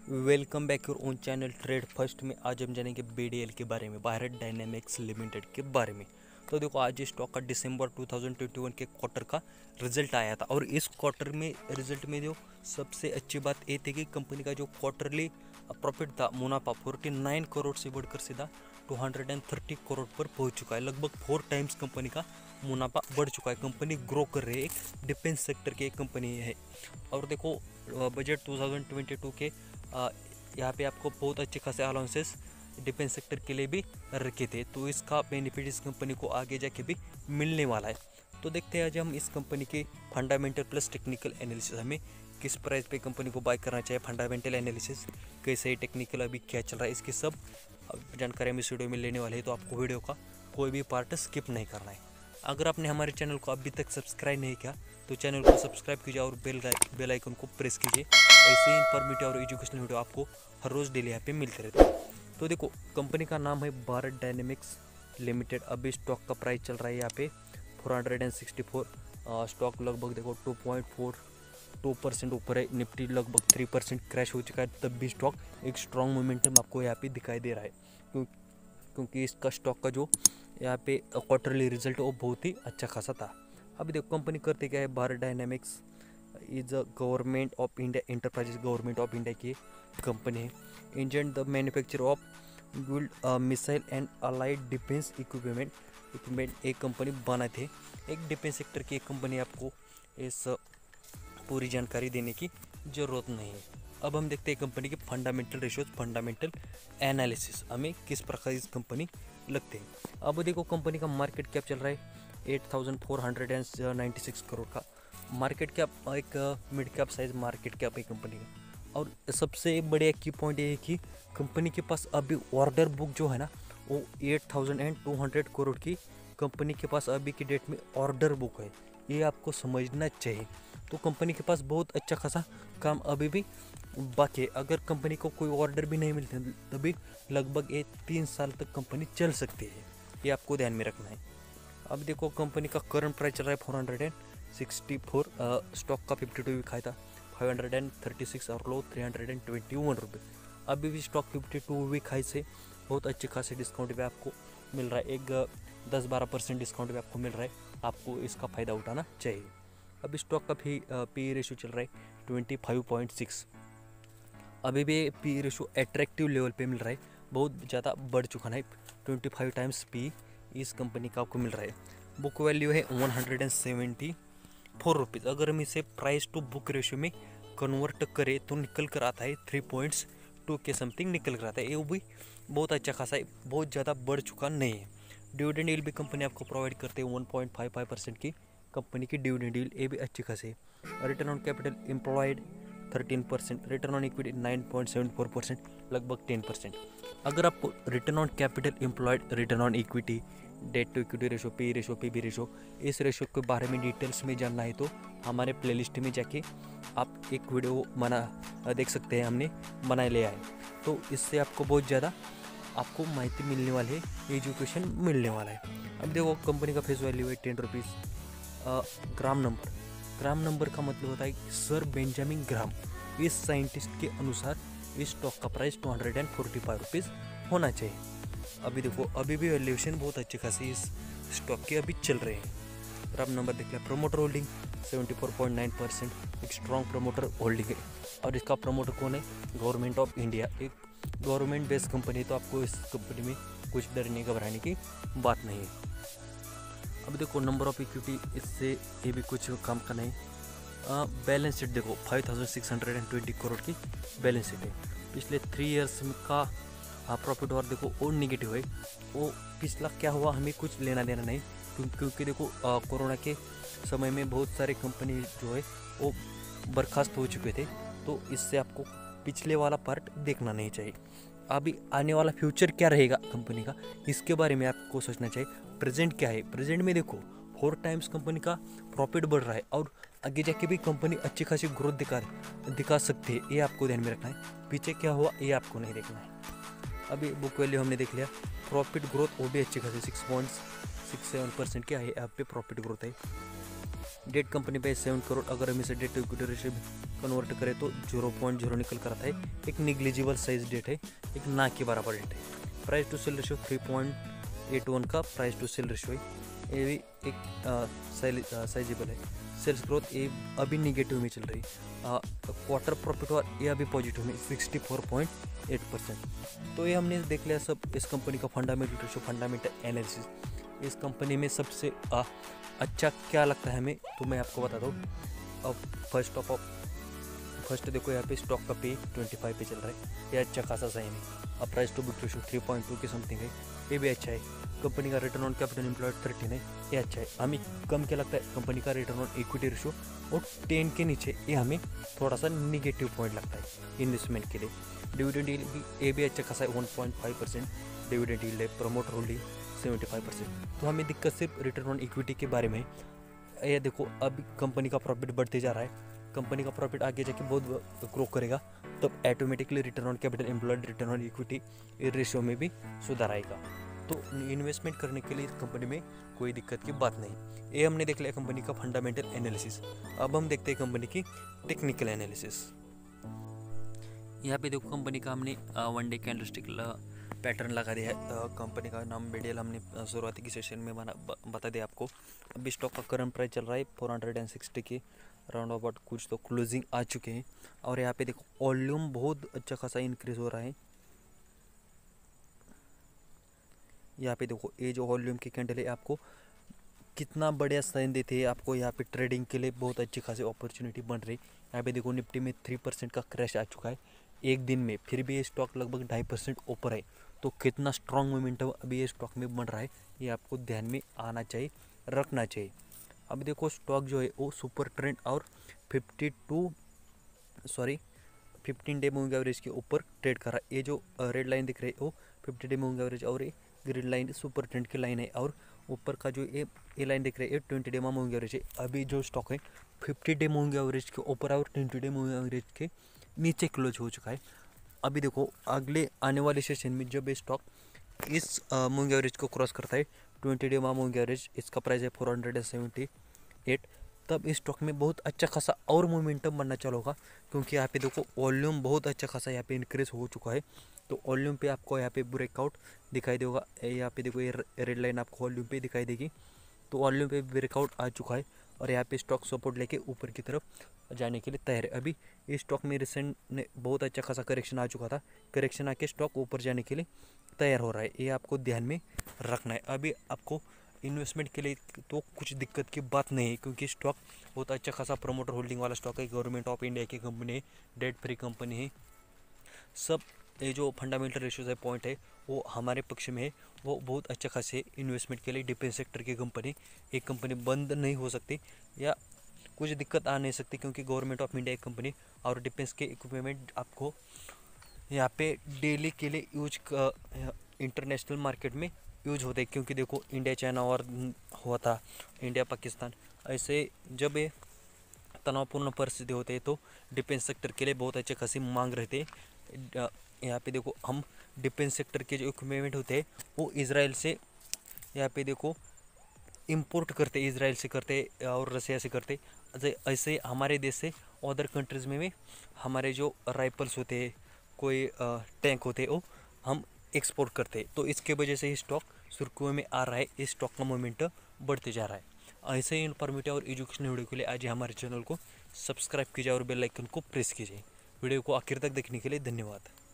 Welcome back your own channel trade first में। आज हम जानेंगे बीडीएल के बारे में, भारत डायनामिक्स लिमिटेड के बारे में। तो देखो, आज इस स्टॉक का दिसंबर 2021 के क्वार्टर का रिजल्ट आया था और इस क्वार्टर में रिजल्ट में जो सबसे अच्छी बात ये थी कि कंपनी का जो क्वार्टरली प्रॉफिट था, मुनाफा 49 करोड़ से बढ़कर सीधा 230 करोड़ पर पहुंच चुका है। लगभग 4 टाइम्स कंपनी का मुनाफा बढ़ चुका है। कंपनी ग्रो कर रही है, एक डिफेंस सेक्टर की एक कंपनी है। और देखो, बजट 2022 के यहाँ पे आपको बहुत अच्छे खासे अलाउंसेस डिफेंस सेक्टर के लिए भी रखे थे, तो इसका बेनिफिट इस कंपनी को आगे जाके भी मिलने वाला है। तो देखते हैं आज हम इस कंपनी के फंडामेंटल प्लस टेक्निकल एनालिसिस, हमें किस प्राइस पे कंपनी को बाय करना चाहिए, फंडामेंटल एनालिसिस कैसे है, टेक्निकल अभी क्या चल रहा है, इसकी सब जानकारी हम इस वीडियो में लेने वाले हैं। तो आपको वीडियो का कोई भी पार्ट स्किप नहीं करना है। अगर आपने हमारे चैनल को अभी तक सब्सक्राइब नहीं किया तो चैनल को सब्सक्राइब कीजिए और बेल आइकन को प्रेस कीजिए। ऐसे ही इन्फॉर्मेटिव और एजुकेशनल वीडियो आपको हर रोज़ डेली यहाँ पे मिलते रहते हैं। तो देखो, कंपनी का नाम है भारत डायनेमिक्स लिमिटेड। अभी स्टॉक का प्राइस चल रहा है यहाँ पे 464। स्टॉक लगभग देखो 2.42% ऊपर है। निफ्टी लगभग 3% क्रैश हो चुका है, तब भी स्टॉक एक स्ट्रॉन्ग मोमेंटम आपको यहाँ पे दिखाई दे रहा है, क्योंकि इसका स्टॉक का जो यहाँ पे क्वार्टरली रिजल्ट वो बहुत ही अच्छा खासा था। अभी देखो, कंपनी करते क्या है, Bharat dynamics is a government of India enterprises, government of India की कंपनी है। Engine the manufacture of build missile and allied defence equipment एक कंपनी बनाए थे। एक डिफेंस सेक्टर की एक कंपनी, आपको इस पूरी जानकारी देने की ज़रूरत नहीं है। अब हम देखते हैं कंपनी के फंडामेंटल रेशियोज, फंडामेंटल एनालिसिस, हमें किस प्रकार इस कंपनी लगते हैं। अब देखो, कंपनी का मार्केट कैप चल रहा है 8496 करोड़ का मार्केट कैप, एक mid cap size market cap है कंपनी का। और सबसे बढ़िया की पॉइंट ये है कि कंपनी के पास अभी ऑर्डर बुक जो है ना, वो 8200 करोड़ की कंपनी के पास अभी की डेट में ऑर्डर बुक है। ये आपको समझना चाहिए। तो कंपनी के पास बहुत अच्छा खासा काम अभी भी बाकी है। अगर कंपनी को कोई ऑर्डर भी नहीं मिलते तभी लगभग 3 साल तक कंपनी चल सकती है, ये आपको ध्यान में रखना है। अब देखो, कंपनी का करंट प्राइस चल रहा है 464। स्टॉक का 52 वीक हाई था 536 और लो 321 रुपये। अभी भी स्टॉक 52 वीक हाई से बहुत अच्छे खासे डिस्काउंट भी आपको मिल रहा है। एक 10-12% डिस्काउंट भी आपको मिल रहा है, आपको इसका फ़ायदा उठाना चाहिए। अभी स्टॉक का पी रेशियो चल रहा है 25.6। अभी भी पी रेशियो एट्रैक्टिव लेवल पे मिल रहा है, बहुत ज़्यादा बढ़ चुका है। 25 टाइम्स पी इस कंपनी का आपको मिल रहा है। बुक वैल्यू है 174 रुपीज़। अगर हम इसे प्राइस टू बुक रेशियो में कन्वर्ट करें तो निकल कर आता है 3.2 के समथिंग निकल कर आता है। ये भी बहुत अच्छा खासा है, बहुत ज़्यादा बढ़ चुका नहीं है। डिविडेंड यील्ड भी कंपनी आपको प्रोवाइड करते हैं 1.55% की कंपनी की डिविडेंड यील्ड, ये भी अच्छी खासी है। Return on capital employed 13%, return on equity 9.74%, लगभग 10%। अगर आपको return on capital employed, return on equity, debt to equity ratio, P ratio, PB ratio, इस रेशो के बारे में डिटेल्स में जानना है तो हमारे प्लेलिस्ट में जाके आप एक वीडियो देख सकते हैं, हमने बना लिया है। तो इससे आपको बहुत ज़्यादा आपको माहिती मिलने वाली है, एजुकेशन मिलने वाला है। अब देखो, कंपनी का फेस वैल्यू है 10 रुपीज़। ग्राम नंबर का मतलब होता है सर बेंजामिन ग्राम, इस साइंटिस्ट के अनुसार इस स्टॉक का प्राइस 245 रुपीज़ होना चाहिए। अभी देखो, अभी भी वैल्यूएशन बहुत अच्छी खासी इस स्टॉक के अभी चल रहे हैं। ग्राम नंबर देख लिया। प्रमोटर होल्डिंग 74.9%, एक स्ट्रॉन्ग प्रमोटर होल्डिंग है। और इसका प्रमोटर कौन है? गवर्नमेंट ऑफ इंडिया, एक गवर्नमेंट बेस्ड कंपनी है, तो आपको इस कंपनी में कुछ डरने घबराने की बात नहीं है। अब देखो, नंबर ऑफ इक्विटी, इससे ये भी कुछ काम का नहीं। बैलेंस शीट देखो, 5620 करोड़ की बैलेंस शीट है। पिछले 3 ईयर्स का प्रॉफिट और देखो और निगेटिव है। वो पिछला क्या हुआ हमें कुछ लेना देना नहीं, क्योंकि देखो कोरोना के समय में बहुत सारे कंपनी जो है वो बर्खास्त हो चुके थे, तो इससे आपको पिछले वाला पार्ट देखना नहीं चाहिए। अभी आने वाला फ्यूचर क्या रहेगा कंपनी का, इसके बारे में आपको सोचना चाहिए। प्रेजेंट क्या है, प्रेजेंट में देखो 4 टाइम्स कंपनी का प्रॉफिट बढ़ रहा है और आगे जाके भी कंपनी अच्छी खासी ग्रोथ दिखा सकती है, ये आपको ध्यान में रखना है। पीछे क्या हुआ ये आपको नहीं देखना है। अभी बुक वैल्यू हमने देख लिया, प्रॉफिट ग्रोथ वो भी अच्छी खासी 6.67% क्या है, यहाँ पे प्रॉफिट ग्रोथ है। डेट कंपनी पे 7 करोड़, अगर हम इसे date to equity ratio convert करें तो 0.0 निकल कर आता है। एक निग्लिजिबल साइज डेट है, एक ना के बराबर डेट है। प्राइस टू सेल रेशियो 3.81 का प्राइस टू सेल रेशियो है, ये भी एक साइजेबल है। सेल्स ग्रोथ ये अभी निगेटिव में चल रही, क्वार्टर प्रॉफिट और ये अभी पॉजिटिव में 64.8%। तो ये हमने देख लिया सब इस कंपनी का फंडामेंटल रेशियो, फंडामेंटल एनालिसिस। इस कंपनी में सबसे अच्छा क्या लगता है हमें, तो मैं आपको बताता हूँ। अब फर्स्ट देखो यहाँ पे स्टॉक का पे 25 पे चल रहा है, ये अच्छा खासा सही है। अब प्राइस टू बुक रेशियो 3.2 के समथिंग है, ये भी अच्छा है। कंपनी का रिटर्न ऑन कैपिटल एम्प्लॉयड 13 है, ये अच्छा है। हमें कम क्या लगता है, कंपनी का रिटर्न ऑन इक्विटी रेशियो और 10 के नीचे, ये हमें थोड़ा सा निगेटिव पॉइंट लगता है इन्वेस्टमेंट के लिए। डिविडेंड यील्ड भी ये भी अच्छा खासा है, 1.5% डिविडेंड यील्ड है। Promoter holding 75%। तो हमें दिक्कत सिर्फ रिटर्न ऑन इक्विटी के बारे में है। ये देखो अब कंपनी का प्रॉफिट बढ़ते जा रहा है, कंपनी का प्रॉफिट आगे जाके बहुत ग्रो करेगा, तब automatically return on capital employed, return on equity ratio में भी सुधार आएगा। तो इन्वेस्टमेंट करने के लिए इस कंपनी में कोई दिक्कत की बात नहीं। ये हमने देख लिया कंपनी का फंडामेंटल एनालिसिस। अब हम देखते हैं कंपनी की टेक्निकल एनालिसिस। यहाँ पे देखो कंपनी का हमने 1 डे कैंडलस्टिक पैटर्न लगा दिया है। कंपनी का नाम बीडीएल हमने शुरुआती की सेशन में बता दिया आपको। अभी स्टॉक का करंट प्राइस चल रहा है 460 के राउंड अबाउट, कुछ तो क्लोजिंग आ चुके हैं। और यहाँ पे देखो वॉल्यूम बहुत अच्छा खासा इंक्रीज हो रहा है। यहाँ पे देखो ये जो वॉल्यूम की कैंडल है आपको कितना बढ़िया साइन देते हैं, आपको यहाँ पे ट्रेडिंग के लिए बहुत अच्छी खासी अपॉर्चुनिटी बन रही है। यहाँ पे देखो निफ्टी में 3% का क्रैश आ चुका है एक दिन में, फिर भी ये स्टॉक लगभग 2.5% ऊपर है। तो कितना स्ट्रॉन्ग मोमेंटम अभी ये स्टॉक में बन रहा है, ये आपको ध्यान में आना चाहिए, रखना चाहिए। अब देखो स्टॉक जो है वो सुपर ट्रेंड और 15 डे मूविंग एवरेज के ऊपर ट्रेड कर रहा है। ये जो रेड लाइन दिख रही है वो 50 डे मूविंग एवरेज और ये ग्रीन लाइन सुपर ट्रेंड की लाइन है, और ऊपर का जो ये लाइन दिख रही है 20 डे मूविंग एवरेज है। अभी जो स्टॉक है 50 डे मूविंग एवरेज के ऊपर और 20 डे मूविंग एवरेज के नीचे क्लोज हो चुका है। अभी देखो अगले आने वाले सेशन में जब ये स्टॉक इस मूविंग एवरेज को क्रॉस करता है 20 डे मूविंग एवरेज, इसका प्राइस है 478, तब इस स्टॉक में बहुत अच्छा खासा और मोमेंटम बनना चालू होगा। क्योंकि यहाँ पे देखो वॉल्यूम बहुत अच्छा खासा यहाँ पे इंक्रीज हो चुका है। तो वॉल्यूम पे आपको यहाँ पे ब्रेकआउट दिखाई देगा। यहाँ पे देखो ये रेड लाइन आपको वॉल्यूम पे दिखाई देगी, तो वॉल्यूम पे ब्रेकआउट आ चुका है और यहाँ पे स्टॉक सपोर्ट लेके ऊपर की तरफ जाने के लिए तैयार है। अभी इस स्टॉक में रिसेंट ने बहुत अच्छा खासा करेक्शन आ चुका था, करेक्शन आके स्टॉक ऊपर जाने के लिए तैयार हो रहा है, ये आपको ध्यान में रखना है। अभी आपको इन्वेस्टमेंट के लिए तो कुछ दिक्कत की बात नहीं है, क्योंकि स्टॉक बहुत अच्छा खासा प्रमोटर होल्डिंग वाला स्टॉक है, गवर्नमेंट ऑफ इंडिया की कंपनी है, डेट फ्री कंपनी है। सब ये जो फंडामेंटल रेशियोज है पॉइंट है वो हमारे पक्ष में है, वो बहुत अच्छा खासे इन्वेस्टमेंट के लिए। डिफेंस सेक्टर की कंपनी, एक कंपनी बंद नहीं हो सकती या कुछ दिक्कत आ नहीं सकती, क्योंकि गवर्नमेंट ऑफ इंडिया एक कंपनी और डिफेंस के इक्विपमेंट आपको यहाँ पे डेली के लिए यूज इंटरनेशनल मार्केट में यूज होते हैं। क्योंकि देखो इंडिया चाइना वॉर हुआ था, इंडिया पाकिस्तान, ऐसे जब ये तनावपूर्ण परिस्थिति होते हैं तो डिफेंस सेक्टर के लिए बहुत अच्छे खासी मांग रहते हैं। यहाँ पे देखो हम डिफेंस सेक्टर के जो इक्विपमेंट होते हैं वो इजराइल से यहाँ पे देखो इंपोर्ट करते, इजराइल से करते और रसिया से करते। ऐसे हमारे देश से अदर कंट्रीज़ में भी हमारे जो राइफल्स होते हैं, कोई टैंक होते हैं, वो हम एक्सपोर्ट करते हैं। तो इसके वजह से ही स्टॉक सुर्खियों में आ रहा है, इस स्टॉक का मोमेंटम बढ़ते जा रहा है। ऐसे ही इन्फॉर्मेटिव और एजुकेशनल वीडियो के लिए आज हमारे चैनल को सब्सक्राइब कीजिए और बेल आइकन को प्रेस कीजिए। वीडियो को आखिर तक देखने के लिए धन्यवाद।